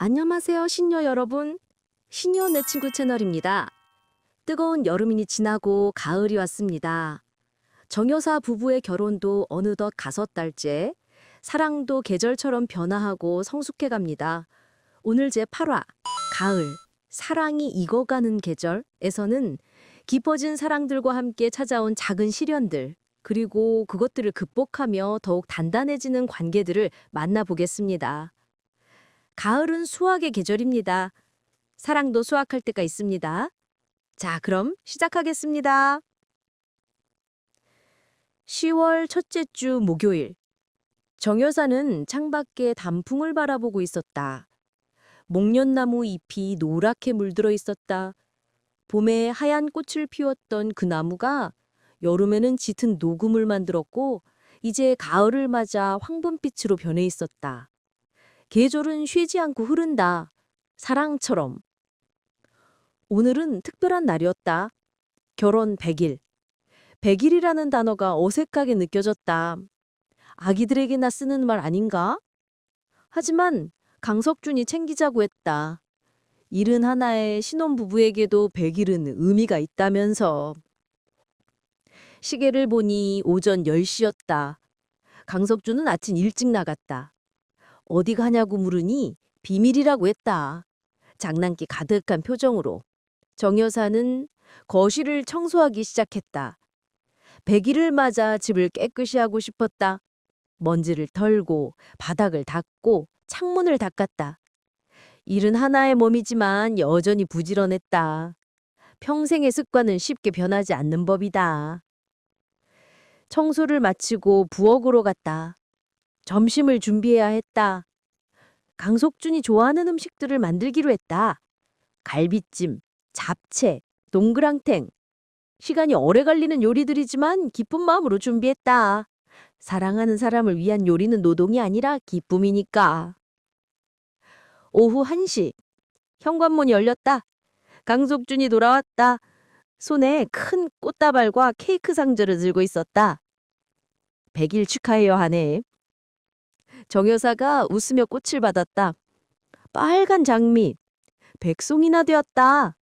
안녕하세요, 신여 여러분. 신여 내 친구 채널입니다. 뜨거운 여름이 지나고 가을이 왔습니다. 정여사 부부의 결혼도 어느덧 5달째, 사랑도 계절처럼 변화하고 성숙해 갑니다. 오늘 제8화, 가을, 사랑이 익어가는 계절에서는 깊어진 사랑들과 함께 찾아온 작은 시련들, 그리고 그것들을 극복하며 더욱 단단해지는 관계들을 만나보겠습니다. 가을은 수확의 계절입니다. 사랑도 수확할 때가 있습니다. 자, 그럼 시작하겠습니다. 10월 첫째 주 목요일. 정 여사는 창밖에 단풍을 바라보고 있었다. 목련나무 잎이 노랗게 물들어 있었다. 봄에 하얀 꽃을 피웠던 그 나무가 여름에는 짙은 녹음을 만들었고 이제 가을을 맞아 황금빛으로 변해 있었다. 계절은 쉬지 않고 흐른다. 사랑처럼. 오늘은 특별한 날이었다. 결혼 100일. 100일이라는 단어가 어색하게 느껴졌다. 아기들에게나 쓰는 말 아닌가? 하지만 강석준이 챙기자고 했다. 71의 신혼부부에게도 100일은 의미가 있다면서. 시계를 보니 오전 10시였다. 강석준은 아침 일찍 나갔다. 어디 가냐고 물으니 비밀이라고 했다. 장난기 가득한 표정으로. 정 여사는 거실을 청소하기 시작했다. 100일을 맞아 집을 깨끗이 하고 싶었다. 먼지를 털고 바닥을 닦고 창문을 닦았다. 71의 몸이지만 여전히 부지런했다. 평생의 습관은 쉽게 변하지 않는 법이다. 청소를 마치고 부엌으로 갔다. 점심을 준비해야 했다. 강석준이 좋아하는 음식들을 만들기로 했다. 갈비찜, 잡채, 동그랑땡. 시간이 오래 걸리는 요리들이지만 기쁜 마음으로 준비했다. 사랑하는 사람을 위한 요리는 노동이 아니라 기쁨이니까. 오후 1시. 현관문이 열렸다. 강석준이 돌아왔다. 손에 큰 꽃다발과 케이크 상자를 들고 있었다. 100일 축하해요 하네. 정 여사가 웃으며 꽃을 받았다. 빨간 장미, 100송이나 되었다.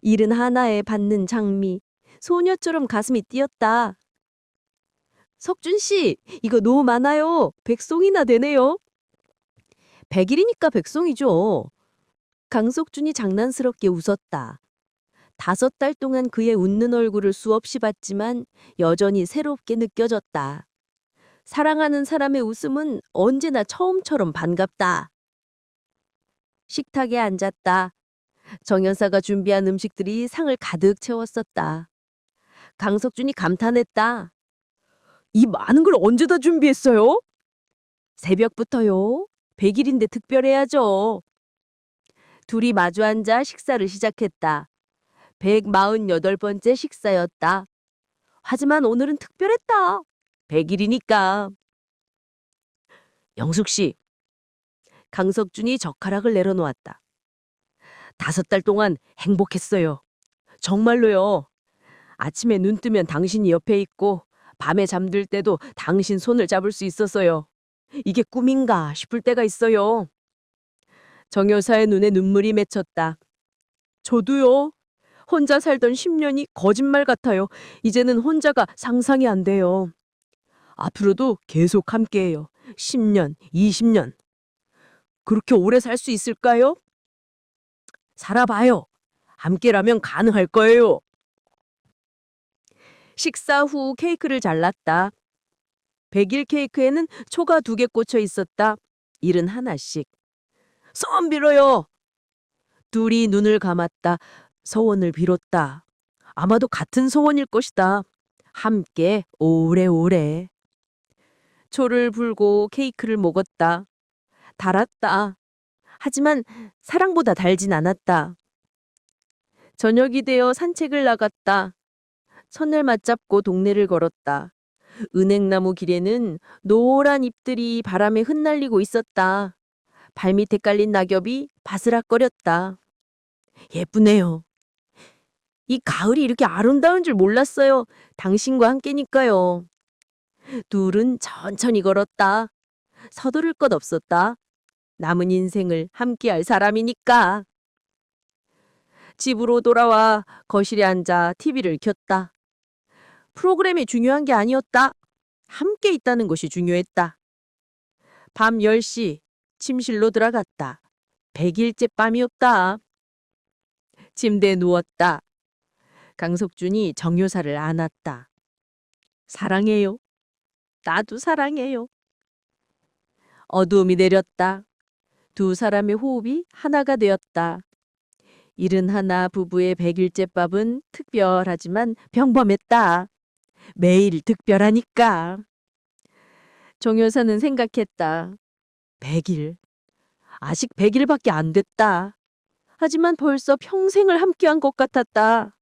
71에 받는 장미, 소녀처럼 가슴이 뛰었다. 석준 씨, 이거 너무 많아요. 100송이나 되네요. 100일이니까 100송이죠. 강석준이 장난스럽게 웃었다. 5달 동안 그의 웃는 얼굴을 수없이 봤지만 여전히 새롭게 느껴졌다. 사랑하는 사람의 웃음은 언제나 처음처럼 반갑다. 식탁에 앉았다. 정 여사가 준비한 음식들이 상을 가득 채웠었다. 강석준이 감탄했다. 이 많은 걸 언제 다 준비했어요? 새벽부터요. 100일인데 특별해야죠. 둘이 마주 앉아 식사를 시작했다. 148번째 식사였다. 하지만 오늘은 특별했다. 100일이니까. 영숙 씨. 강석준이 젓가락을 내려놓았다. 5달 동안 행복했어요. 정말로요. 아침에 눈 뜨면 당신이 옆에 있고 밤에 잠들 때도 당신 손을 잡을 수 있었어요. 이게 꿈인가 싶을 때가 있어요. 정 여사의 눈에 눈물이 맺혔다. 저도요. 혼자 살던 10년이 거짓말 같아요. 이제는 혼자가 상상이 안 돼요. 앞으로도 계속 함께해요. 10년, 20년. 그렇게 오래 살 수 있을까요? 살아봐요. 함께라면 가능할 거예요. 식사 후 케이크를 잘랐다. 100일 케이크에는 초가 2개 꽂혀 있었다. 71씩. 소원 빌어요. 둘이 눈을 감았다. 소원을 빌었다. 아마도 같은 소원일 것이다. 함께 오래오래. 초를 불고 케이크를 먹었다. 달았다. 하지만 사랑보다 달진 않았다. 저녁이 되어 산책을 나갔다. 손을 맞잡고 동네를 걸었다. 은행나무 길에는 노란 잎들이 바람에 흩날리고 있었다. 발밑에 깔린 낙엽이 바스락거렸다. 예쁘네요. 이 가을이 이렇게 아름다운 줄 몰랐어요. 당신과 남은 인생을 함께할 사람이니까. 집으로 돌아와 거실에 앉아 TV를 켰다. 프로그램이 중요한 게 아니었다. 함께 있다는 것이 중요했다. 밤 10시 침실로 들어갔다. 100일째 밤이었다. 침대에 누웠다. 강석준이 정여사를 안았다. 사랑해요. 나도 사랑해요. 어두움이 내렸다. 두 사람의 호흡이 하나가 되었다. 71 부부의 100일째 밥은 특별하지만 평범했다. 매일 특별하니까. 정여사는 생각했다. 100일. 아직 100일밖에 안 됐다. 하지만 벌써 평생을 함께한 것 같았다.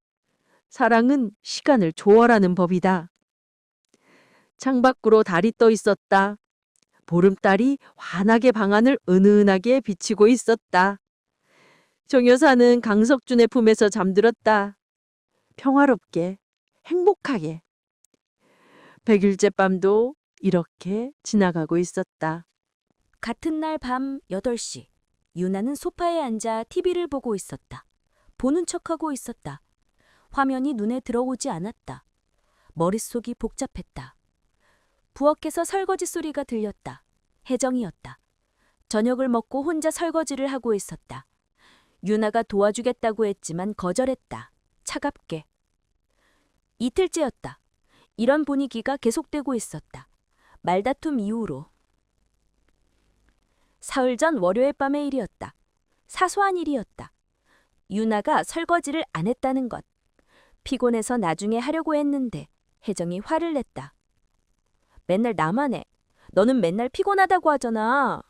사랑은 시간을 초월하는 법이다. 창밖으로 달이 떠 있었다. 보름달이 환하게 방안을 은은하게 비치고 있었다. 정여사는 강석준의 품에서 잠들었다. 평화롭게, 행복하게. 100일째 밤도 이렇게 지나가고 있었다. 같은 날 밤 8시, 유나는 소파에 앉아 TV를 보고 있었다. 보는 척하고 있었다. 화면이 눈에 들어오지 않았다. 머릿속이 복잡했다. 부엌에서 설거지 소리가 들렸다. 혜정이었다. 저녁을 먹고 혼자 설거지를 하고 있었다. 유나가 도와주겠다고 했지만 거절했다. 차갑게. 이틀째였다. 이런 분위기가 계속되고 있었다. 말다툼 이후로. 사흘 전 월요일 밤의 일이었다. 사소한 일이었다. 유나가 설거지를 안 했다는 것. 피곤해서 나중에 하려고 했는데 혜정이 화를 냈다. 맨날 나만 해. 너는 맨날 피곤하다고 하잖아.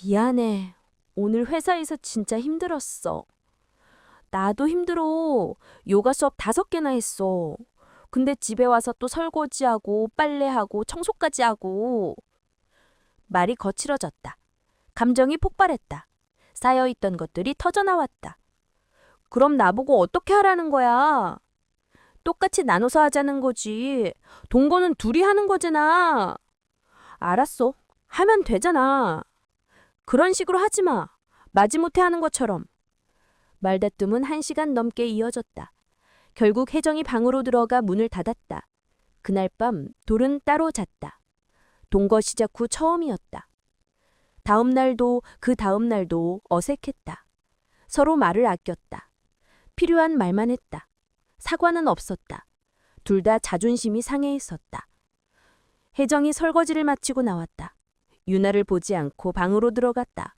미안해. 오늘 회사에서 진짜 힘들었어. 나도 힘들어. 요가 수업 5개나 했어. 근데 집에 와서 또 설거지하고 빨래하고 청소까지 하고. 말이 거칠어졌다. 감정이 폭발했다. 쌓여있던 것들이 터져나왔다. 그럼 나보고 어떻게 하라는 거야? 똑같이 나눠서 하자는 거지. 동거는 둘이 하는 거잖아. 알았어. 하면 되잖아. 그런 식으로 하지 마. 마지못해 하는 것처럼. 말다툼은 1시간 넘게 이어졌다. 결국 혜정이 방으로 들어가 문을 닫았다. 그날 밤 둘은 따로 잤다. 동거 시작 후 처음이었다. 다음 날도 그 다음 날도 어색했다. 서로 말을 아꼈다. 필요한 말만 했다. 사과는 없었다. 둘 다 자존심이 상해 있었다. 혜정이 설거지를 마치고 나왔다. 유나를 보지 않고 방으로 들어갔다.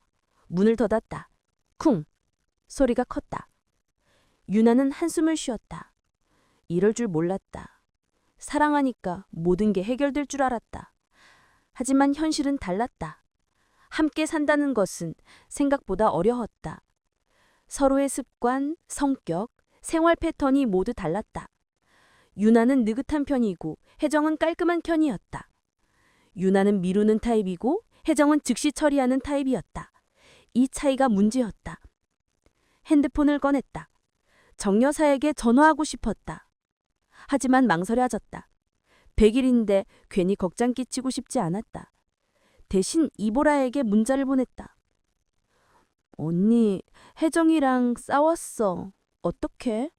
문을 닫았다. 쿵! 소리가 컸다. 유나는 한숨을 쉬었다. 이럴 줄 몰랐다. 사랑하니까 모든 게 해결될 줄 알았다. 하지만 현실은 달랐다. 함께 산다는 것은 생각보다 어려웠다. 서로의 습관, 성격, 생활 패턴이 모두 달랐다. 유나는 느긋한 편이고 혜정은 깔끔한 편이었다. 유나는 미루는 타입이고 혜정은 즉시 처리하는 타입이었다. 이 차이가 문제였다. 핸드폰을 꺼냈다. 정여사에게 전화하고 싶었다. 하지만 망설여졌다. 100일인데 괜히 걱정 끼치고 싶지 않았다. 대신 이보라에게 문자를 보냈다. 언니, 혜정이랑 싸웠어. 어떡해?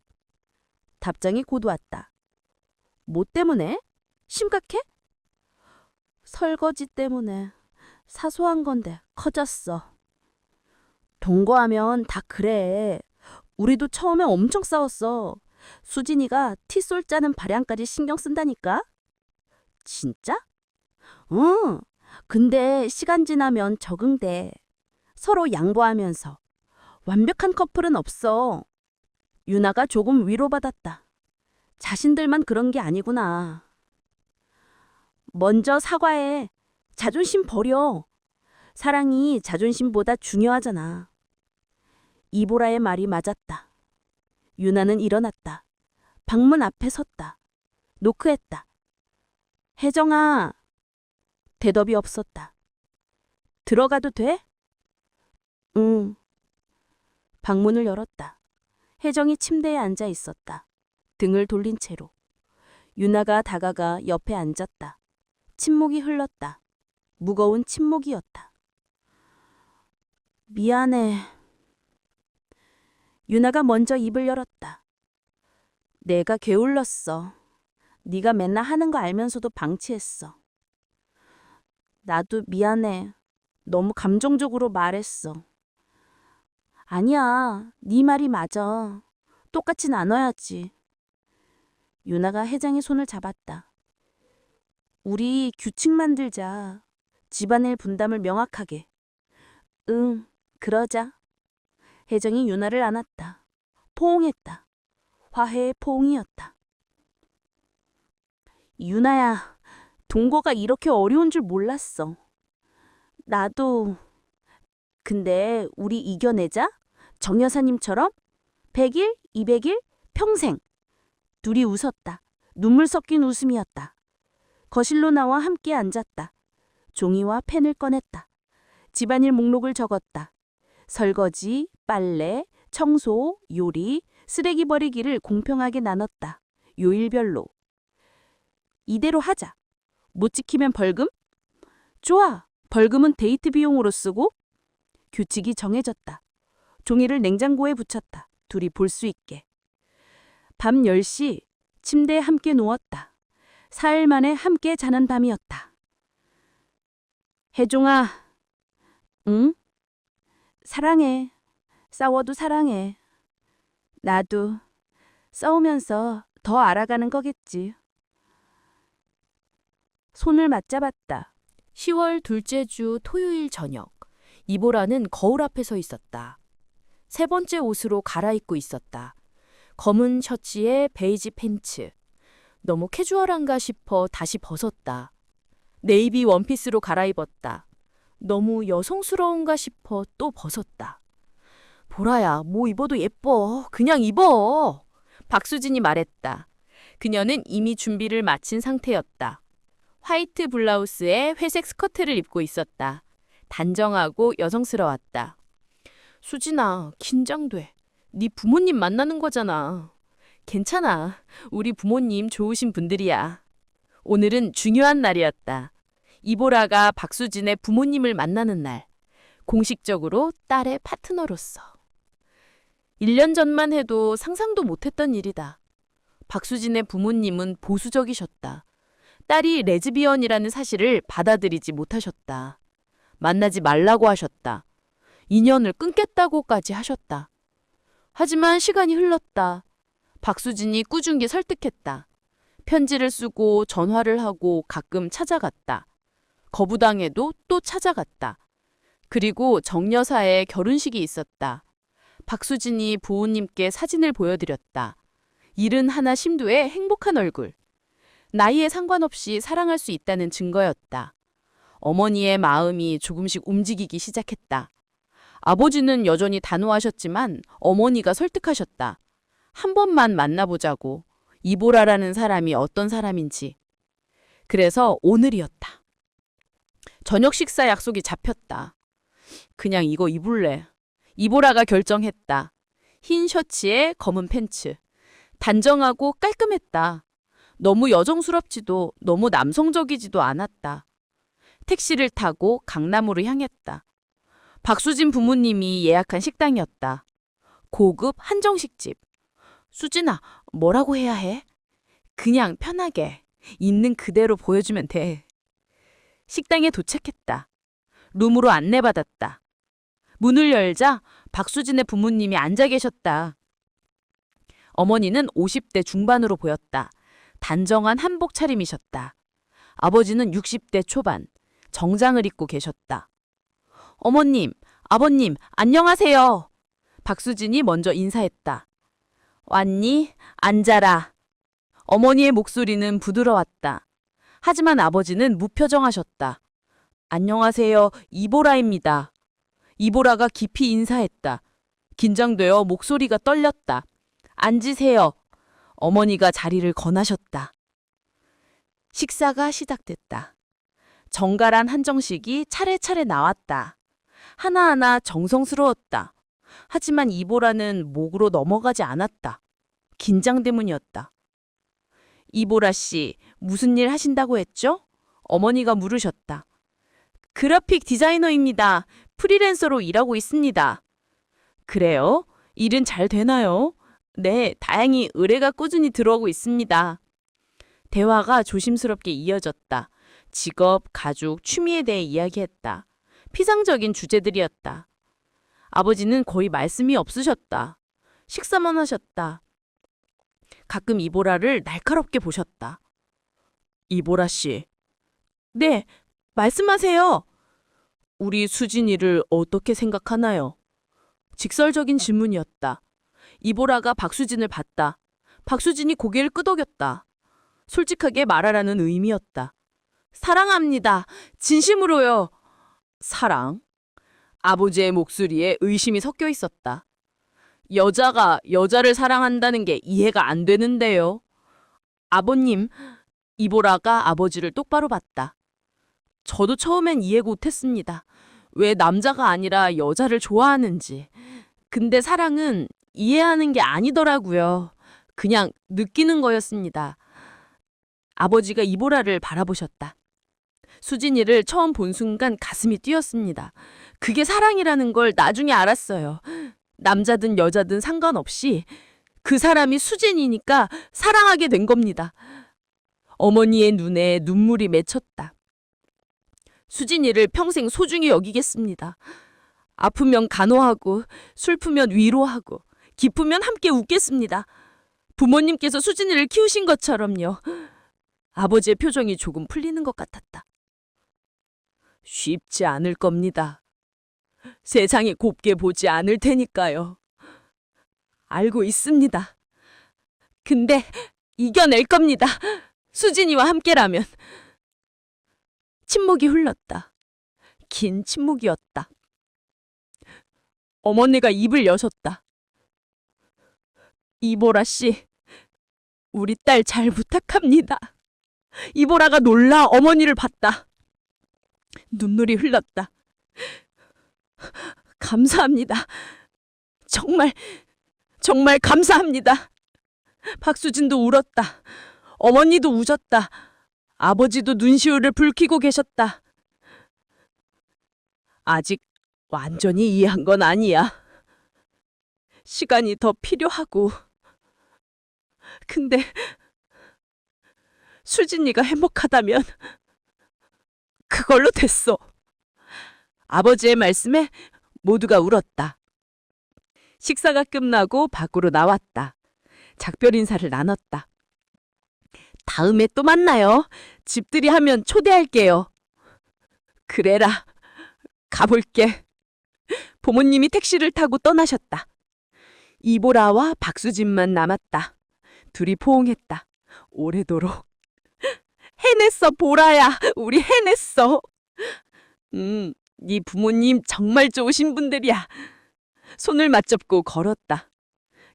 답장이 곧 왔다. 뭐 때문에? 심각해? 설거지 때문에. 사소한 건데 커졌어. 동거하면 다 그래. 우리도 처음에 엄청 싸웠어. 수진이가 칫솔 짜는 발향까지 신경 쓴다니까? 진짜? 응. 근데 시간 지나면 적응돼. 서로 양보하면서. 완벽한 커플은 없어. 유나가 조금 위로받았다. 자신들만 그런 게 아니구나. 먼저 사과해. 자존심 버려. 사랑이 자존심보다 중요하잖아. 이보라의 말이 맞았다. 유나는 일어났다. 방문 앞에 섰다. 노크했다. 혜정아. 대답이 없었다. 들어가도 돼? 응. 방문을 열었다. 혜정이 침대에 앉아 있었다. 등을 돌린 채로. 유나가 다가가 옆에 앉았다. 침묵이 흘렀다. 무거운 침묵이었다. 미안해. 유나가 먼저 입을 열었다. 내가 게을렀어. 네가 맨날 하는 거 알면서도 방치했어. 나도 미안해. 너무 감정적으로 말했어. 아니야, 네 말이 맞아. 똑같이 나눠야지. 유나가 혜정의 손을 잡았다. 우리 규칙 만들자. 집안일 분담을 명확하게. 응, 그러자. 혜정이 유나를 안았다. 포옹했다. 화해의 포옹이었다. 유나야, 동거가 이렇게 어려운 줄 몰랐어. 나도. 근데 우리 이겨내자. 정 여사님처럼 100일, 200일, 평생. 둘이 웃었다. 눈물 섞인 웃음이었다. 거실로 나와 함께 앉았다. 종이와 펜을 꺼냈다. 집안일 목록을 적었다. 설거지, 빨래, 청소, 요리, 쓰레기 버리기를 공평하게 나눴다. 요일별로. 이대로 하자. 못 지키면 벌금? 좋아. 벌금은 데이트 비용으로 쓰고. 규칙이 정해졌다. 종이를 냉장고에 붙였다. 둘이 볼 수 있게. 밤 10시 침대에 함께 누웠다. 사흘 만에 함께 자는 밤이었다. 혜종아. 응? 사랑해. 싸워도 사랑해. 나도. 싸우면서 더 알아가는 거겠지. 손을 맞잡았다. 10월 둘째 주 토요일 저녁, 이보라는 거울 앞에 서 있었다. 세 번째 옷으로 갈아입고 있었다. 검은 셔츠에 베이지 팬츠. 너무 캐주얼한가 싶어 다시 벗었다. 네이비 원피스로 갈아입었다. 너무 여성스러운가 싶어 또 벗었다. 보라야, 뭐 입어도 예뻐. 그냥 입어. 박수진이 말했다. 그녀는 이미 준비를 마친 상태였다. 화이트 블라우스에 회색 스커트를 입고 있었다. 단정하고 여성스러웠다. 수진아, 긴장돼. 네 부모님 만나는 거잖아. 괜찮아. 우리 부모님 좋으신 분들이야. 오늘은 중요한 날이었다. 이보라가 박수진의 부모님을 만나는 날. 공식적으로 딸의 파트너로서. 1년 전만 해도 상상도 못했던 일이다. 박수진의 부모님은 보수적이셨다. 딸이 레즈비언이라는 사실을 받아들이지 못하셨다. 만나지 말라고 하셨다. 인연을 끊겠다고까지 하셨다. 하지만 시간이 흘렀다. 박수진이 꾸준히 설득했다. 편지를 쓰고 전화를 하고 가끔 찾아갔다. 거부당해도 또 찾아갔다. 그리고 정여사의 결혼식이 있었다. 박수진이 부모님께 사진을 보여드렸다. 71 심도의 행복한 얼굴. 나이에 상관없이 사랑할 수 있다는 증거였다. 어머니의 마음이 조금씩 움직이기 시작했다. 아버지는 여전히 단호하셨지만 어머니가 설득하셨다. 한 번만 만나보자고. 이보라라는 사람이 어떤 사람인지. 그래서 오늘이었다. 저녁 식사 약속이 잡혔다. 그냥 이거 입을래. 이보라가 결정했다. 흰 셔츠에 검은 팬츠. 단정하고 깔끔했다. 너무 여성스럽지도 너무 남성적이지도 않았다. 택시를 타고 강남으로 향했다. 박수진 부모님이 예약한 식당이었다. 고급 한정식집. 수진아, 뭐라고 해야 해? 그냥 편하게. 있는 그대로 보여주면 돼. 식당에 도착했다. 룸으로 안내받았다. 문을 열자 박수진의 부모님이 앉아 계셨다. 어머니는 50대 중반으로 보였다. 단정한 한복 차림이셨다. 아버지는 60대 초반, 정장을 입고 계셨다. 어머님, 아버님, 안녕하세요. 박수진이 먼저 인사했다. 왔니? 앉아라. 어머니의 목소리는 부드러웠다. 하지만 아버지는 무표정하셨다. 안녕하세요, 이보라입니다. 이보라가 깊이 인사했다. 긴장되어 목소리가 떨렸다. 앉으세요. 어머니가 자리를 권하셨다. 식사가 시작됐다. 정갈한 한정식이 차례차례 나왔다. 하나하나 정성스러웠다. 하지만 이보라는 목으로 넘어가지 않았다. 긴장 때문이었다. 이보라 씨, 무슨 일 하신다고 했죠? 어머니가 물으셨다. 그래픽 디자이너입니다. 프리랜서로 일하고 있습니다. 그래요? 일은 잘 되나요? 네, 다행히 의뢰가 꾸준히 들어오고 있습니다. 대화가 조심스럽게 이어졌다. 직업, 가족, 취미에 대해 이야기했다. 피상적인 주제들이었다. 아버지는 거의 말씀이 없으셨다. 식사만 하셨다. 가끔 이보라를 날카롭게 보셨다. 이보라 씨. 네, 말씀하세요. 우리 수진이를 어떻게 생각하나요? 직설적인 질문이었다. 이보라가 박수진을 봤다. 박수진이 고개를 끄덕였다. 솔직하게 말하라는 의미였다. 사랑합니다. 진심으로요. 사랑? 아버지의 목소리에 의심이 섞여 있었다. 여자가 여자를 사랑한다는 게 이해가 안 되는데요. 아버님, 이보라가 아버지를 똑바로 봤다. 저도 처음엔 이해 못했습니다. 왜 남자가 아니라 여자를 좋아하는지. 근데 사랑은 이해하는 게 아니더라고요. 그냥 느끼는 거였습니다. 아버지가 이보라를 바라보셨다. 수진이를 처음 본 순간 가슴이 뛰었습니다. 그게 사랑이라는 걸 나중에 알았어요. 남자든 여자든 상관없이 그 사람이 수진이니까 사랑하게 된 겁니다. 어머니의 눈에 눈물이 맺혔다. 수진이를 평생 소중히 여기겠습니다. 아프면 간호하고 슬프면 위로하고 기쁘면 함께 웃겠습니다. 부모님께서 수진이를 키우신 것처럼요. 아버지의 표정이 조금 풀리는 것 같았다. 쉽지 않을 겁니다. 세상이 곱게 보지 않을 테니까요. 알고 있습니다. 근데 이겨낼 겁니다. 수진이와 함께라면. 침묵이 흘렀다. 긴 침묵이었다. 어머니가 입을 여셨다. 이보라 씨, 우리 딸 잘 부탁합니다. 이보라가 놀라 어머니를 봤다. 눈물이 흘렀다. 감사합니다. 정말 감사합니다. 박수진도 울었다. 어머니도 우셨다. 아버지도 눈시울을 붉히고 계셨다. 아직 완전히 이해한 건 아니야. 시간이 더 필요하고. 근데 수진이가 행복하다면 그걸로 됐어. 아버지의 말씀에 모두가 울었다. 식사가 끝나고 밖으로 나왔다. 작별 인사를 나눴다. 다음에 또 만나요. 집들이 하면 초대할게요. 그래라. 가볼게. 부모님이 택시를 타고 떠나셨다. 이보라와 박수진만 남았다. 둘이 포옹했다. 오래도록. 해냈어, 보라야. 우리 해냈어. 네 부모님 정말 좋으신 분들이야. 손을 맞잡고 걸었다.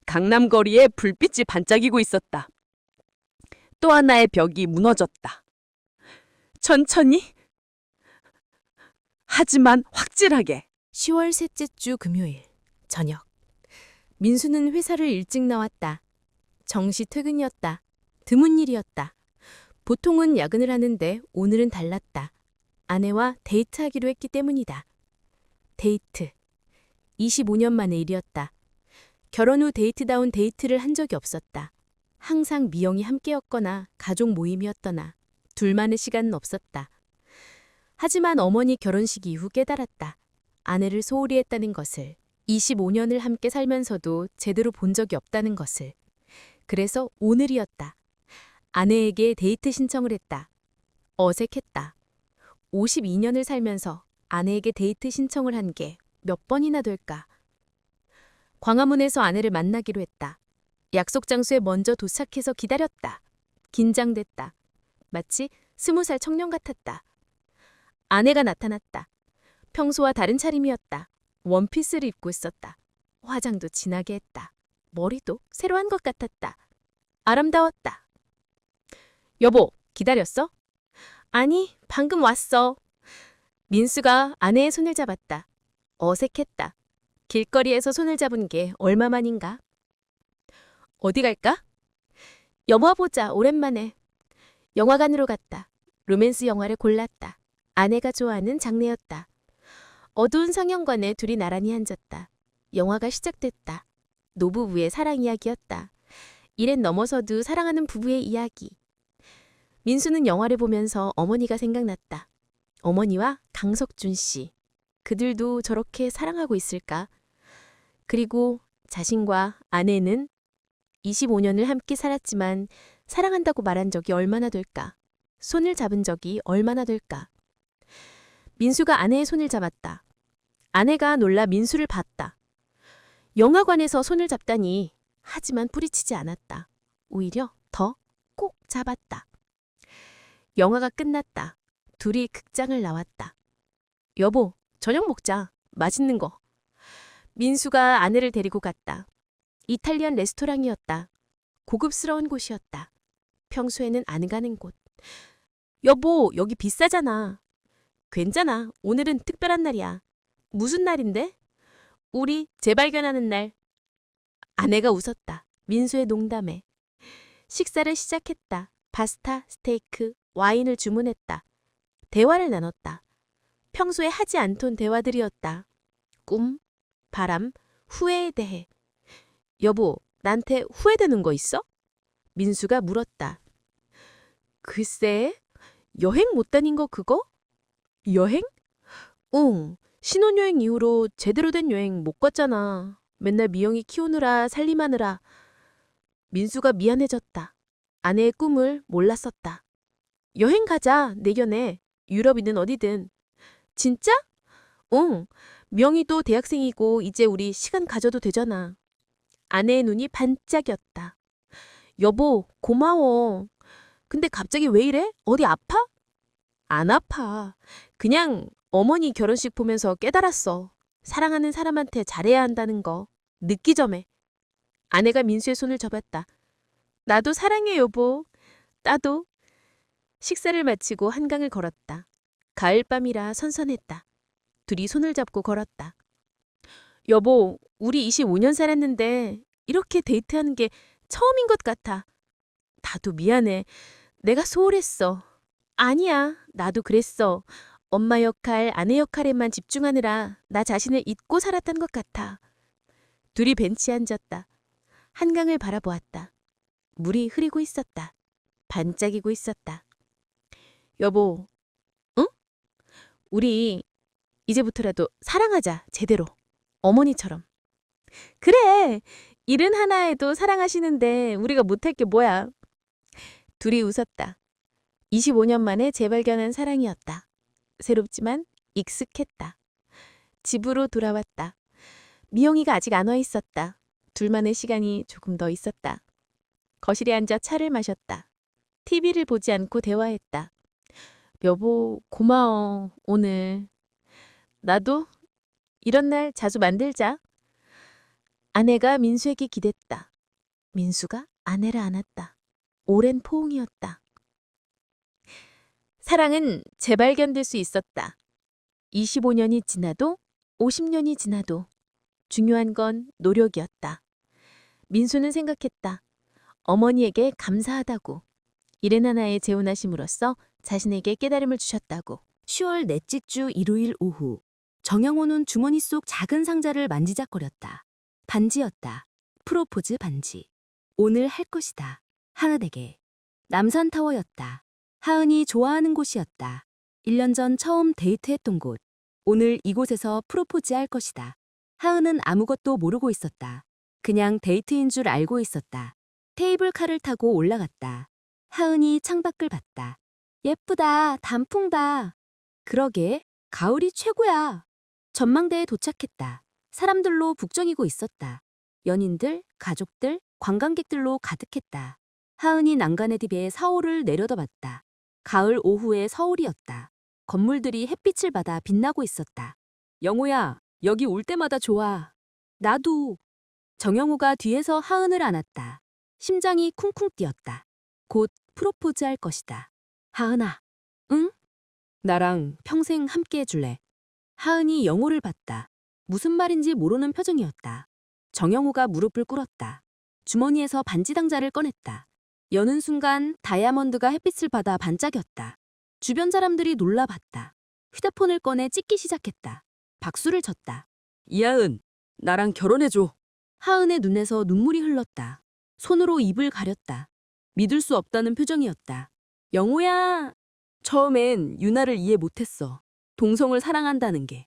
강남 거리에 불빛이 반짝이고 있었다. 또 하나의 벽이 무너졌다. 천천히, 하지만 확실하게. 10월 셋째 주 금요일 저녁. 민수는 회사를 일찍 나왔다. 정시 퇴근이었다. 드문 일이었다. 보통은 야근을 하는데 오늘은 달랐다. 아내와 데이트하기로 했기 때문이다. 데이트. 25년 만의 일이었다. 결혼 후 데이트다운 데이트를 한 적이 없었다. 항상 미영이 함께였거나 가족 모임이었거나 둘만의 시간은 없었다. 하지만 어머니 결혼식 이후 깨달았다. 아내를 소홀히 했다는 것을. 25년을 함께 살면서도 제대로 본 적이 없다는 것을. 그래서 오늘이었다. 아내에게 데이트 신청을 했다. 어색했다. 52년을 살면서 아내에게 데이트 신청을 한 게 몇 번이나 될까. 광화문에서 아내를 만나기로 했다. 약속 장소에 먼저 도착해서 기다렸다. 긴장됐다. 마치 20살 청년 같았다. 아내가 나타났다. 평소와 다른 차림이었다. 원피스를 입고 있었다. 화장도 진하게 했다. 머리도 새로 한 것 같았다. 아름다웠다. 여보, 기다렸어? 아니, 방금 왔어. 민수가 아내의 손을 잡았다. 어색했다. 길거리에서 손을 잡은 게 얼마만인가? 어디 갈까? 영화 보자, 오랜만에. 영화관으로 갔다. 로맨스 영화를 골랐다. 아내가 좋아하는 장례였다. 어두운 성형관에 둘이 나란히 앉았다. 영화가 시작됐다. 노부부의 사랑 이야기였다. 이랜 넘어서도 사랑하는 부부의 이야기. 민수는 영화를 보면서 어머니가 생각났다. 어머니와 강석준 씨. 그들도 저렇게 사랑하고 있을까? 그리고 자신과 아내는 25년을 함께 살았지만 사랑한다고 말한 적이 얼마나 될까? 손을 잡은 적이 얼마나 될까? 민수가 아내의 손을 잡았다. 아내가 놀라 민수를 봤다. 영화관에서 손을 잡다니. 하지만 뿌리치지 않았다. 오히려 더 꼭 잡았다. 영화가 끝났다. 둘이 극장을 나왔다. 여보, 저녁 먹자. 맛있는 거. 민수가 아내를 데리고 갔다. 이탈리안 레스토랑이었다. 고급스러운 곳이었다. 평소에는 안 가는 곳. 여보, 여기 비싸잖아. 괜찮아. 오늘은 특별한 날이야. 무슨 날인데? 우리 재발견하는 날. 아내가 웃었다. 민수의 농담에. 식사를 시작했다. 파스타, 스테이크, 와인을 주문했다. 대화를 나눴다. 평소에 하지 않던 대화들이었다. 꿈, 바람, 후회에 대해. 여보, 나한테 후회되는 거 있어? 민수가 물었다. 글쎄, 여행 못 다닌 거 그거? 여행? 응, 신혼여행 이후로 제대로 된 여행 못 갔잖아. 맨날 미영이 키우느라 살림하느라. 민수가 미안해졌다. 아내의 꿈을 몰랐었다. 여행 가자, 내년에. 유럽이든 어디든. 진짜? 응, 명희도 대학생이고 이제 우리 시간 가져도 되잖아. 아내의 눈이 반짝였다. 여보, 고마워. 근데 갑자기 왜 이래? 어디 아파? 안 아파. 그냥 어머니 결혼식 보면서 깨달았어. 사랑하는 사람한테 잘해야 한다는 거. 늦기 전에. 아내가 민수의 손을 잡았다. 나도 사랑해, 여보. 나도. 식사를 마치고 한강을 걸었다. 가을밤이라 선선했다. 둘이 손을 잡고 걸었다. 여보, 우리 25년 살았는데 이렇게 데이트하는 게 처음인 것 같아. 나도 미안해. 내가 소홀했어. 아니야, 나도 그랬어. 엄마 역할, 아내 역할에만 집중하느라 나 자신을 잊고 살았던 것 같아. 둘이 벤치에 앉았다. 한강을 바라보았다. 물이 흐리고 있었다. 반짝이고 있었다. 여보, 응? 우리 이제부터라도 사랑하자, 제대로. 어머니처럼. 그래, 일은 하나에도 사랑하시는데 우리가 못할 게 뭐야. 둘이 웃었다. 25년 만에 재발견한 사랑이었다. 새롭지만 익숙했다. 집으로 돌아왔다. 미영이가 아직 안 와 있었다. 둘만의 시간이 조금 더 있었다. 거실에 앉아 차를 마셨다. TV를 보지 않고 대화했다. 여보, 고마워, 오늘. 나도 이런 날 자주 만들자. 아내가 민수에게 기댔다. 민수가 아내를 안았다. 오랜 포옹이었다. 사랑은 재발견될 수 있었다. 25년이 지나도 50년이 지나도 중요한 건 노력이었다. 민수는 생각했다. 어머니에게 감사하다고. 일은 하나에 재혼하심으로써 자신에게 깨달음을 주셨다고. 10월 넷째 주 일요일 오후 정영호는 주머니 속 작은 상자를 만지작거렸다. 반지였다. 프로포즈 반지. 오늘 할 것이다. 하은에게. 남산타워였다. 하은이 좋아하는 곳이었다. 1년 전 처음 데이트했던 곳. 오늘 이곳에서 프로포즈 할 것이다. 하은은 아무것도 모르고 있었다. 그냥 데이트인 줄 알고 있었다. 테이블카를 타고 올라갔다. 하은이 창밖을 봤다. 예쁘다. 단풍다. 그러게, 가을이 최고야. 전망대에 도착했다. 사람들로 북적이고 있었다. 연인들, 가족들, 관광객들로 가득했다. 하은이 난간에 디베 서울을 내려다봤다. 가을 오후의 서울이었다. 건물들이 햇빛을 받아 빛나고 있었다. 영호야, 여기 올 때마다 좋아. 나도. 정영호가 뒤에서 하은을 안았다. 심장이 쿵쿵 뛰었다. 곧 프로포즈 할 것이다. 하은아, 응? 나랑 평생 함께 해줄래? 하은이 영호를 봤다. 무슨 말인지 모르는 표정이었다. 정영호가 무릎을 꿇었다. 주머니에서 반지 당자를 꺼냈다. 여는 순간 다이아몬드가 햇빛을 받아 반짝였다. 주변 사람들이 놀라봤다. 휴대폰을 꺼내 찍기 시작했다. 박수를 쳤다. 이하은, 나랑 결혼해줘. 하은의 눈에서 눈물이 흘렀다. 손으로 입을 가렸다. 믿을 수 없다는 표정이었다. 영호야. 처음엔 유나를 이해 못했어. 동성을 사랑한다는 게.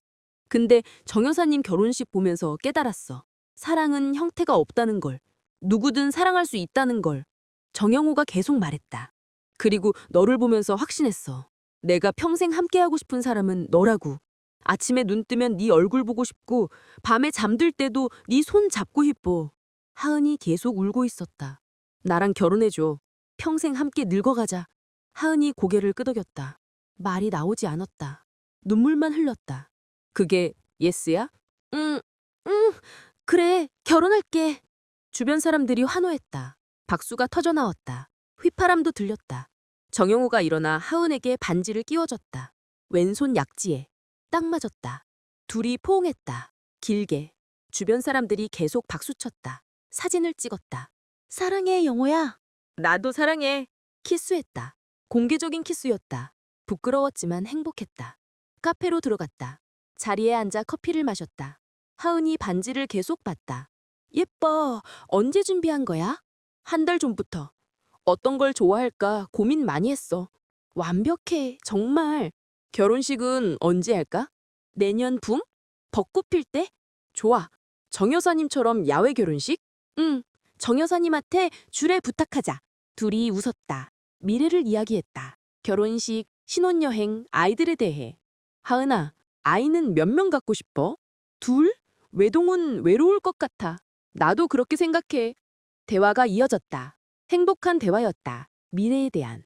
근데 정 여사님 결혼식 보면서 깨달았어. 사랑은 형태가 없다는 걸. 누구든 사랑할 수 있다는 걸. 정영호가 계속 말했다. 그리고 너를 보면서 확신했어. 내가 평생 함께하고 싶은 사람은 너라고. 아침에 눈 뜨면 네 얼굴 보고 싶고 밤에 잠들 때도 네 손 잡고 싶어. 하은이 계속 울고 있었다. 나랑 결혼해줘. 평생 함께 늙어가자. 하은이 고개를 끄덕였다. 말이 나오지 않았다. 눈물만 흘렀다. 그게 예스야? 응, 그래, 결혼할게. 주변 사람들이 환호했다. 박수가 터져나왔다. 휘파람도 들렸다. 정영호가 일어나 하은에게 반지를 끼워줬다. 왼손 약지에 딱 맞았다. 둘이 포옹했다. 길게. 주변 사람들이 계속 박수쳤다. 사진을 찍었다. 사랑해, 영호야. 나도 사랑해. 키스했다. 공개적인 키스였다. 부끄러웠지만 행복했다. 카페로 들어갔다. 자리에 앉아 커피를 마셨다. 하은이 반지를 계속 봤다. 예뻐. 언제 준비한 거야? 한 달 전부터. 어떤 걸 좋아할까 고민 많이 했어. 완벽해. 정말. 결혼식은 언제 할까? 내년 봄? 벚꽃 필 때? 좋아. 정 여사님처럼 야외 결혼식? 응. 정 여사님한테 주례 부탁하자. 둘이 웃었다. 미래를 이야기했다. 결혼식, 신혼여행, 아이들에 대해. 하은아, 아이는 몇 명 갖고 싶어? 둘? 외동은 외로울 것 같아. 나도 그렇게 생각해. 대화가 이어졌다. 행복한 대화였다. 미래에 대한.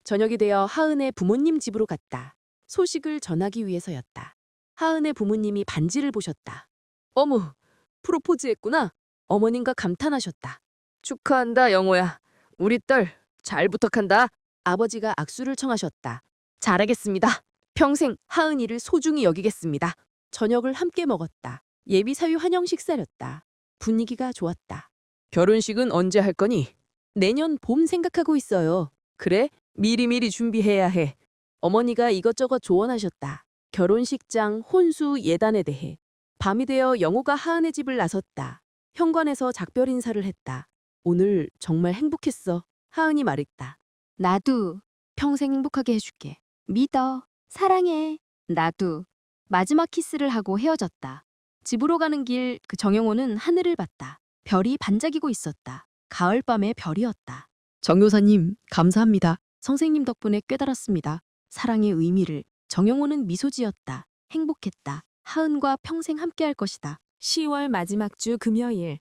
저녁이 되어 하은의 부모님 집으로 갔다. 소식을 전하기 위해서였다. 하은의 부모님이 반지를 보셨다. 어머, 프로포즈했구나. 어머님과 감탄하셨다. 축하한다, 영호야. 우리 딸 잘 부탁한다. 아버지가 악수를 청하셨다. 잘하겠습니다. 평생 하은이를 소중히 여기겠습니다. 저녁을 함께 먹었다. 예비 사위 환영 식사였다. 분위기가 좋았다. 결혼식은 언제 할 거니? 내년 봄 생각하고 있어요. 그래? 미리미리 준비해야 해. 어머니가 이것저것 조언하셨다. 결혼식장, 혼수, 예단에 대해. 밤이 되어 영호가 하은의 집을 나섰다. 현관에서 작별 인사를 했다. 오늘 정말 행복했어. 하은이 말했다. 나도 평생 행복하게 해줄게. 믿어. 사랑해. 나도. 마지막 키스를 하고 헤어졌다. 집으로 가는 길 그 정영호는 하늘을 봤다. 별이 반짝이고 있었다. 가을밤의 별이었다. 정 여사님, 감사합니다. 선생님 덕분에 깨달았습니다. 사랑의 의미를. 정영호는 미소 지었다. 행복했다. 하은과 평생 함께할 것이다. 10월 마지막 주 금요일.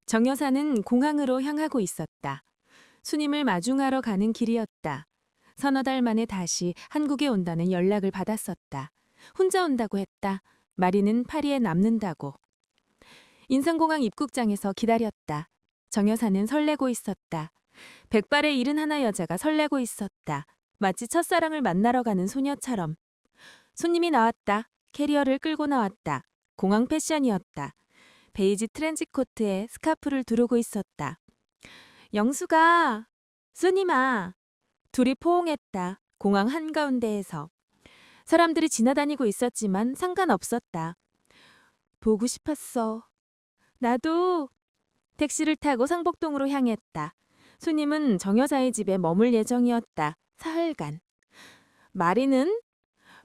정 여사는 공항으로 향하고 있었다. 수님을 마중하러 가는 길이었다. 서너 달 만에 다시 한국에 온다는 연락을 받았었다. 혼자 온다고 했다. 마리는 파리에 남는다고. 인천공항 입국장에서 기다렸다. 정 여사는 설레고 있었다. 백발의 71 여자가 설레고 있었다. 마치 첫사랑을 만나러 가는 소녀처럼. 손님이 나왔다. 캐리어를 끌고 나왔다. 공항 패션이었다. 베이지 트렌치 코트에 스카프를 두르고 있었다. 영수가, 쓰님아. 둘이 포옹했다. 공항 한가운데에서. 사람들이 지나다니고 있었지만 상관없었다. 보고 싶었어. 나도. 택시를 타고 상복동으로 향했다. 수님은 정 여사의 집에 머물 예정이었다. 사흘간. 마리는?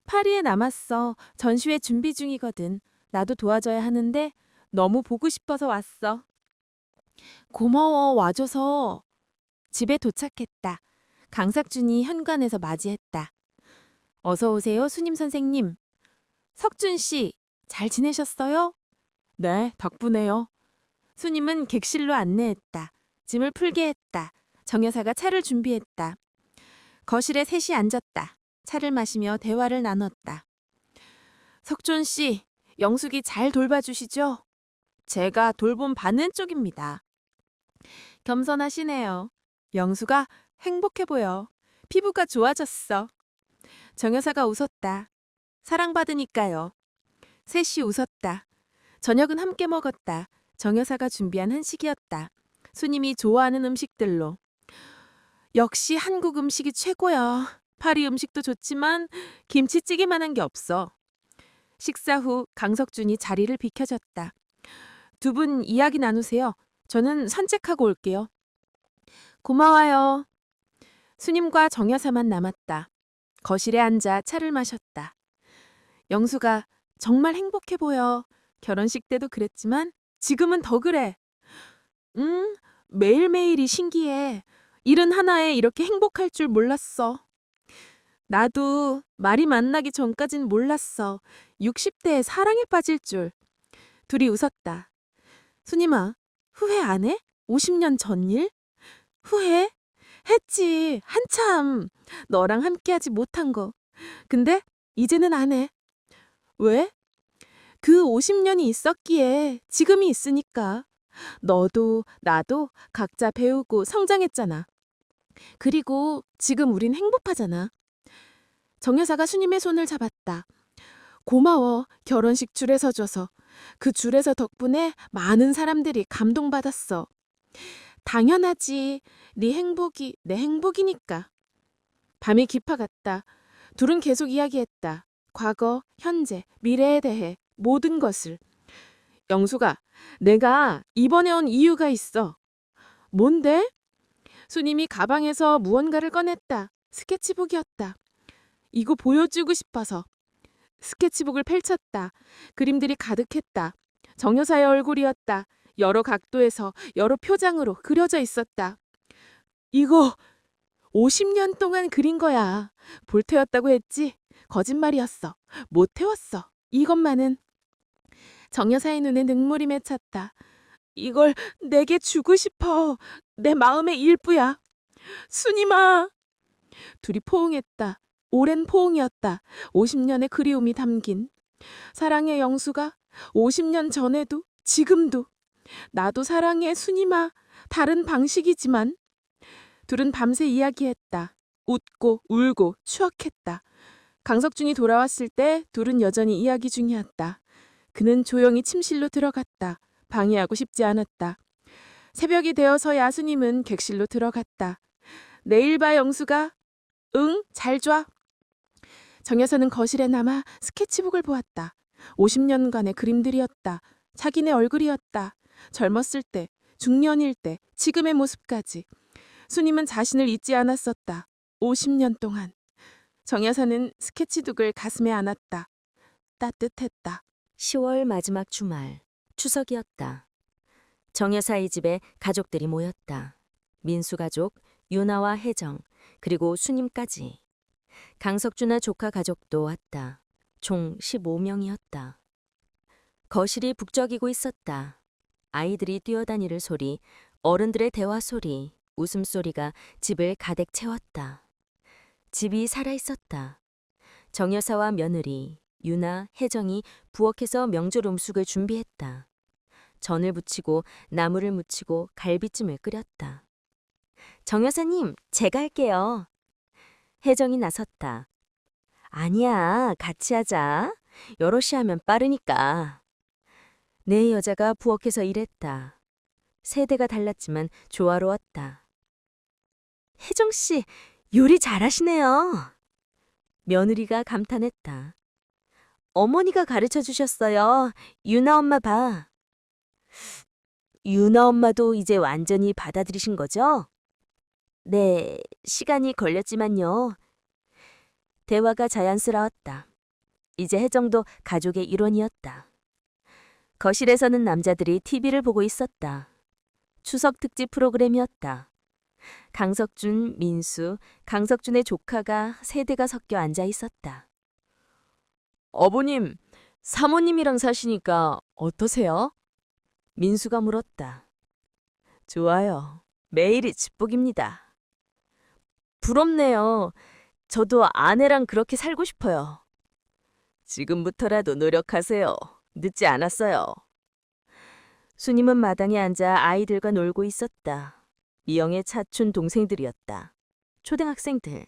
파리에 남았어. 전시회 준비 중이거든. 나도 도와줘야 하는데 너무 보고 싶어서 왔어. 고마워, 와줘서. 집에 도착했다. 강삭준이 현관에서 맞이했다. 어서 오세요, 수님 선생님. 석준 씨, 잘 지내셨어요? 네, 덕분에요. 수님은 객실로 안내했다. 짐을 풀게 했다. 정 여사가 차를 준비했다. 거실에 셋이 앉았다. 차를 마시며 대화를 나눴다. 석준 씨, 영숙이 잘 돌봐주시죠? 제가 돌봄 받는 쪽입니다. 겸손하시네요. 영수가 행복해 보여. 피부가 좋아졌어. 정 여사가 웃었다. 사랑받으니까요. 셋이 웃었다. 저녁은 함께 먹었다. 정 여사가 준비한 한식이었다. 수님이 좋아하는 음식들로. 역시 한국 음식이 최고야. 파리 음식도 좋지만 김치찌개만한 게 없어. 식사 후 강석준이 자리를 비켜줬다. 두 분 이야기 나누세요. 저는 산책하고 올게요. 고마워요. 수님과 정여사만 남았다. 거실에 앉아 차를 마셨다. 영수가 정말 행복해 보여. 결혼식 때도 그랬지만 지금은 더 그래. 매일매일이 신기해. 일은 하나에 이렇게 행복할 줄 몰랐어. 나도 말이 만나기 전까진 몰랐어. 60대에 사랑에 빠질 줄. 둘이 웃었다. 수님아, 후회 안 해? 50년 전 일? 후회? 했지. 한참. 너랑 함께하지 못한 거. 근데 이제는 안 해. 왜? 그 50년이 있었기에 지금이 있으니까. 너도 나도 각자 배우고 성장했잖아. 그리고 지금 우린 행복하잖아. 정여사가 수님의 손을 잡았다. 고마워. 결혼식 줄에 서줘서. 그 줄에서 덕분에 많은 사람들이 감동받았어. 당연하지. 네 행복이 내 행복이니까. 밤이 깊어갔다. 둘은 계속 이야기했다. 과거, 현재, 미래에 대해 모든 것을. 영수가 내가 이번에 온 이유가 있어. 뭔데? 수님이 가방에서 무언가를 꺼냈다. 스케치북이었다. 이거 보여주고 싶어서. 스케치북을 펼쳤다. 그림들이 가득했다. 정여사의 얼굴이었다. 여러 각도에서 여러 표장으로 그려져 있었다. 이거 50년 동안 그린 거야. 볼테였다고 했지? 거짓말이었어. 못 태웠어. 이것만은. 정여사의 눈에 눈물이 맺혔다. 이걸 내게 주고 싶어. 내 마음의 일부야. 수님아. 둘이 포옹했다. 오랜 포옹이었다. 50년의 그리움이 담긴. 사랑의 영수가 50년 전에도 지금도. 나도 사랑해 수님아. 다른 방식이지만. 둘은 밤새 이야기했다. 웃고 울고 추억했다. 강석준이 돌아왔을 때 둘은 여전히 이야기 중이었다. 그는 조용히 침실로 들어갔다. 방해하고 싶지 않았다. 새벽이 되어서야 수님은 객실로 들어갔다. 내일 봐 영수가. 응, 잘 줘. 정여사는 거실에 남아 스케치북을 보았다. 50년간의 그림들이었다. 자기네 얼굴이었다. 젊었을 때, 중년일 때, 지금의 모습까지. 수님은 자신을 잊지 않았었다. 50년 동안. 정여사는 스케치북을 가슴에 안았다. 따뜻했다. 10월 마지막 주말, 추석이었다. 정여사의 집에 가족들이 모였다. 민수 가족, 유나와 혜정, 그리고 수님까지. 강석준의 조카 가족도 왔다. 총 15명이었다. 거실이 북적이고 있었다. 아이들이 뛰어다니는 소리, 어른들의 대화 소리, 웃음소리가 집을 가득 채웠다. 집이 살아있었다. 정여사와 며느리, 유나, 혜정이 부엌에서 명절 음식을 준비했다. 전을 부치고 나물을 무치고 갈비찜을 끓였다. 정여사님, 제가 할게요. 혜정이 나섰다. 아니야, 같이 하자. 여럿이 하면 빠르니까. 네 여자가 부엌에서 일했다. 세대가 달랐지만 조화로웠다. 혜정씨, 요리 잘하시네요. 며느리가 감탄했다. 어머니가 가르쳐 주셨어요. 유나 엄마 봐. 유나 엄마도 이제 완전히 받아들이신 거죠? 네, 시간이 걸렸지만요. 대화가 자연스러웠다. 이제 혜정도 가족의 일원이었다. 거실에서는 남자들이 TV를 보고 있었다. 추석 특집 프로그램이었다. 강석준, 민수, 강석준의 조카가 세대가 섞여 앉아 있었다. 어머님, 사모님이랑 사시니까 어떠세요? 민수가 물었다. 좋아요. 매일이 축복입니다. 부럽네요. 저도 아내랑 그렇게 살고 싶어요. 지금부터라도 노력하세요. 늦지 않았어요. 수님은 마당에 앉아 아이들과 놀고 있었다. 미영의 차춘 동생들이었다. 초등학생들.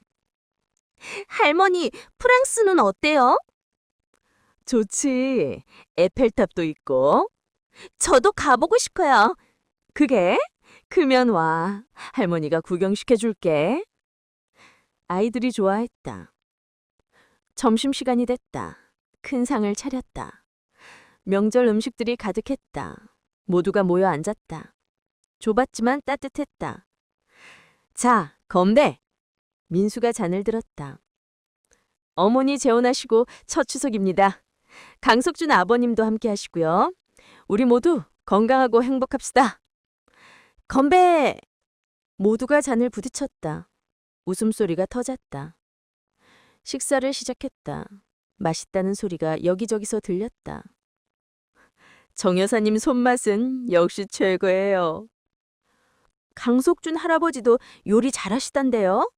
할머니, 프랑스는 어때요? 좋지. 에펠탑도 있고. 저도 가보고 싶어요. 그게? 크면 와. 할머니가 구경시켜줄게. 아이들이 좋아했다. 점심시간이 됐다. 큰 상을 차렸다. 명절 음식들이 가득했다. 모두가 모여 앉았다. 좁았지만 따뜻했다. 자, 건배! 민수가 잔을 들었다. 어머니 재혼하시고 첫 추석입니다. 강석준 아버님도 함께 하시고요. 우리 모두 건강하고 행복합시다. 건배! 모두가 잔을 부딪혔다. 웃음소리가 터졌다. 식사를 시작했다. 맛있다는 소리가 여기저기서 들렸다. 정 여사님 손맛은 역시 최고예요. 강석준 할아버지도 요리 잘하시단데요?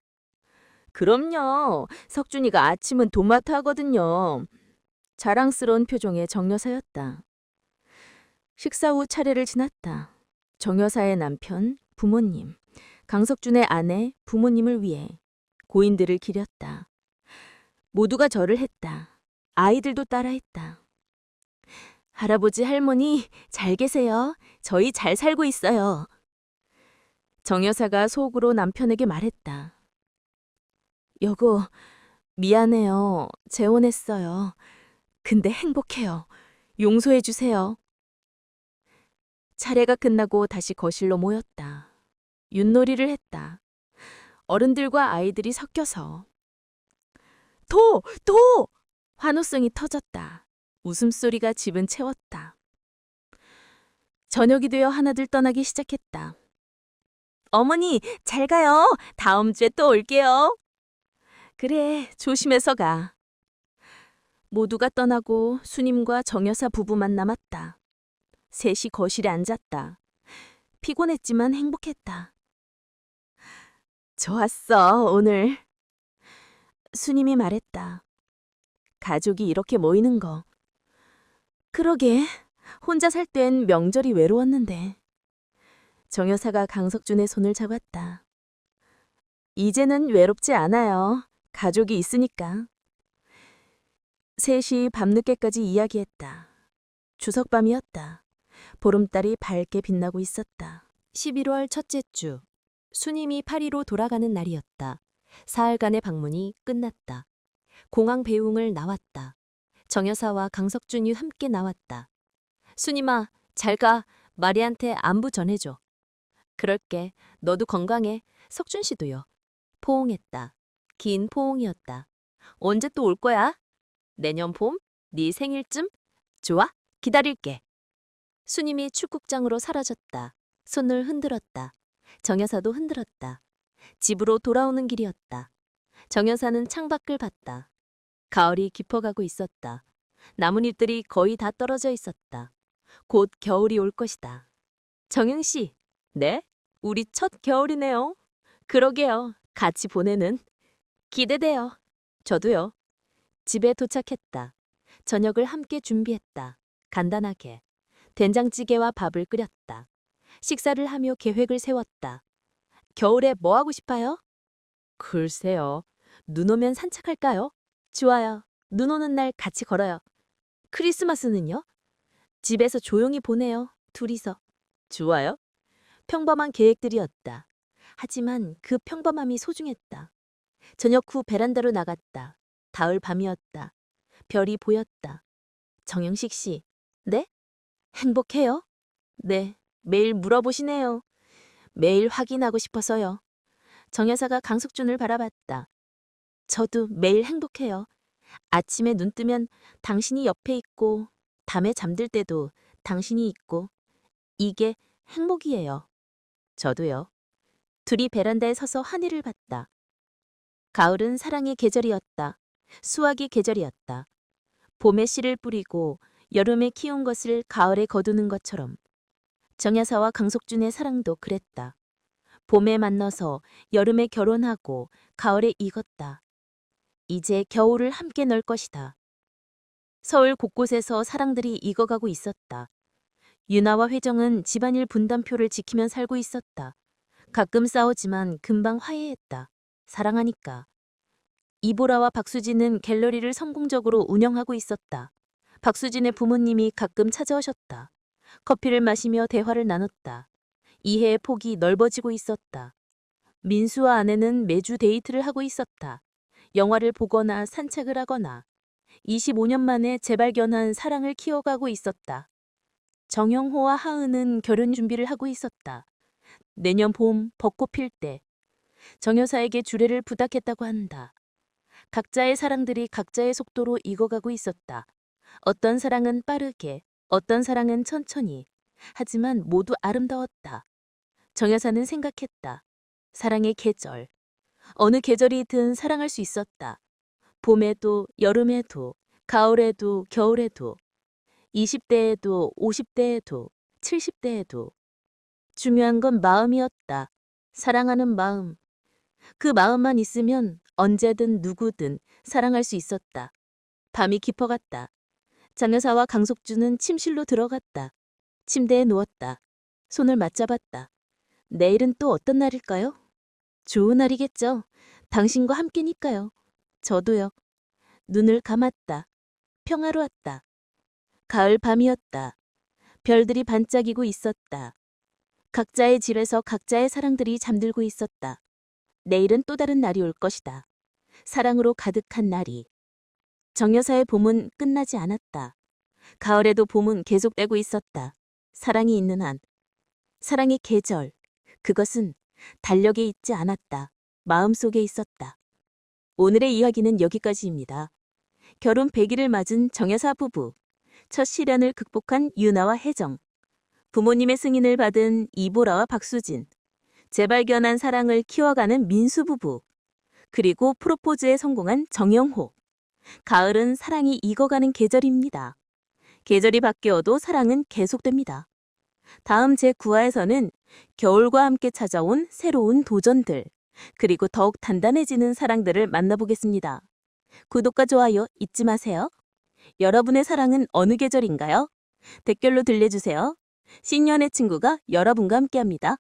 그럼요. 석준이가 아침은 도마트 하거든요. 자랑스러운 표정의 정 여사였다. 식사 후 차례를 지났다. 정 여사의 남편, 부모님, 강석준의 아내, 부모님을 위해 고인들을 기렸다. 모두가 절을 했다. 아이들도 따라했다. 할아버지, 할머니 잘 계세요. 저희 잘 살고 있어요. 정 여사가 속으로 남편에게 말했다. 여보, 미안해요. 재혼했어요. 근데 행복해요. 용서해 주세요. 차례가 끝나고 다시 거실로 모였다. 윷놀이를 했다. 어른들과 아이들이 섞여서. 도! 도! 환호성이 터졌다. 웃음소리가 집은 채웠다. 저녁이 되어 하나둘 떠나기 시작했다. 어머니, 잘 가요. 다음 주에 또 올게요. 그래, 조심해서 가. 모두가 떠나고 수님과 정여사 부부만 남았다. 셋이 거실에 앉았다. 피곤했지만 행복했다. 좋았어, 오늘. 수님이 말했다. 가족이 이렇게 모이는 거. 그러게, 혼자 살 땐 명절이 외로웠는데. 정여사가 강석준의 손을 잡았다. 이제는 외롭지 않아요. 가족이 있으니까. 셋이 밤늦게까지 이야기했다. 추석밤이었다. 보름달이 밝게 빛나고 있었다. 11월 첫째 주. 수님이 파리로 돌아가는 날이었다. 사흘간의 방문이 끝났다. 공항 배웅을 나왔다. 정여사와 강석준이 함께 나왔다. 수님아, 잘 가. 마리한테 안부 전해줘. 그럴게. 너도 건강해. 석준 씨도요. 포옹했다. 긴 포옹이었다. 언제 또 올 거야? 내년 봄? 네 생일쯤? 좋아. 기다릴게. 수님이 출국장으로 사라졌다. 손을 흔들었다. 정여사도 흔들었다. 집으로 돌아오는 길이었다. 정여사는 창밖을 봤다. 가을이 깊어가고 있었다. 나뭇잎들이 거의 다 떨어져 있었다. 곧 겨울이 올 것이다. 정영 씨, 네? 우리 첫 겨울이네요. 그러게요. 같이 보내는. 기대돼요. 저도요. 집에 도착했다. 저녁을 함께 준비했다. 간단하게. 된장찌개와 밥을 끓였다. 식사를 하며 계획을 세웠다. 겨울에 뭐 하고 싶어요? 글쎄요. 눈 오면 산책할까요? 좋아요. 눈 오는 날 같이 걸어요. 크리스마스는요? 집에서 조용히 보내요. 둘이서. 좋아요. 평범한 계획들이었다. 하지만 그 평범함이 소중했다. 저녁 후 베란다로 나갔다. 가을 밤이었다. 별이 보였다. 정영식 씨, 네? 행복해요? 네, 매일 물어보시네요. 매일 확인하고 싶어서요. 정여사가 강석준을 바라봤다. 저도 매일 행복해요. 아침에 눈 뜨면 당신이 옆에 있고, 밤에 잠들 때도 당신이 있고, 이게 행복이에요. 저도요. 둘이 베란다에 서서 하늘을 봤다. 가을은 사랑의 계절이었다. 수확의 계절이었다. 봄에 씨를 뿌리고 여름에 키운 것을 가을에 거두는 것처럼 정여사와 강석준의 사랑도 그랬다. 봄에 만나서 여름에 결혼하고 가을에 익었다. 이제 겨울을 함께 넣을 것이다. 서울 곳곳에서 사랑들이 익어가고 있었다. 유나와 회정은 집안일 분담표를 지키며 살고 있었다. 가끔 싸우지만 금방 화해했다. 사랑하니까. 이보라와 박수진은 갤러리를 성공적으로 운영하고 있었다. 박수진의 부모님이 가끔 찾아오셨다. 커피를 마시며 대화를 나눴다. 이해의 폭이 넓어지고 있었다. 민수와 아내는 매주 데이트를 하고 있었다. 영화를 보거나 산책을 하거나 25년 만에 재발견한 사랑을 키워가고 있었다. 정영호와 하은은 결혼 준비를 하고 있었다. 내년 봄 벚꽃 필 때 정 여사에게 주례를 부탁했다고 한다. 각자의 사랑들이 각자의 속도로 익어가고 있었다. 어떤 사랑은 빠르게, 어떤 사랑은 천천히. 하지만 모두 아름다웠다. 정 여사는 생각했다. 사랑의 계절. 어느 계절이든 사랑할 수 있었다. 봄에도, 여름에도, 가을에도, 겨울에도, 20대에도, 50대에도, 70대에도. 중요한 건 마음이었다. 사랑하는 마음. 그 마음만 있으면 언제든 누구든 사랑할 수 있었다. 밤이 깊어갔다. 장 여사와 강석주는 침실로 들어갔다. 침대에 누웠다. 손을 맞잡았다. 내일은 또 어떤 날일까요? 좋은 날이겠죠. 당신과 함께니까요. 저도요. 눈을 감았다. 평화로웠다. 가을 밤이었다. 별들이 반짝이고 있었다. 각자의 집에서 각자의 사랑들이 잠들고 있었다. 내일은 또 다른 날이 올 것이다. 사랑으로 가득한 날이. 정 여사의 봄은 끝나지 않았다. 가을에도 봄은 계속되고 있었다. 사랑이 있는 한. 사랑의 계절. 그것은 달력에 있지 않았다. 마음속에 있었다. 오늘의 이야기는 여기까지입니다. 결혼 100일을 맞은 정 여사 부부. 첫 시련을 극복한 유나와 혜정. 부모님의 승인을 받은 이보라와 박수진. 재발견한 사랑을 키워가는 민수 부부. 그리고 프로포즈에 성공한 정영호. 가을은 사랑이 익어가는 계절입니다. 계절이 바뀌어도 사랑은 계속됩니다. 다음 제9화에서는 겨울과 함께 찾아온 새로운 도전들, 그리고 더욱 단단해지는 사랑들을 만나보겠습니다. 구독과 좋아요 잊지 마세요. 여러분의 사랑은 어느 계절인가요? 댓글로 들려주세요. 신년의 친구가 여러분과 함께합니다.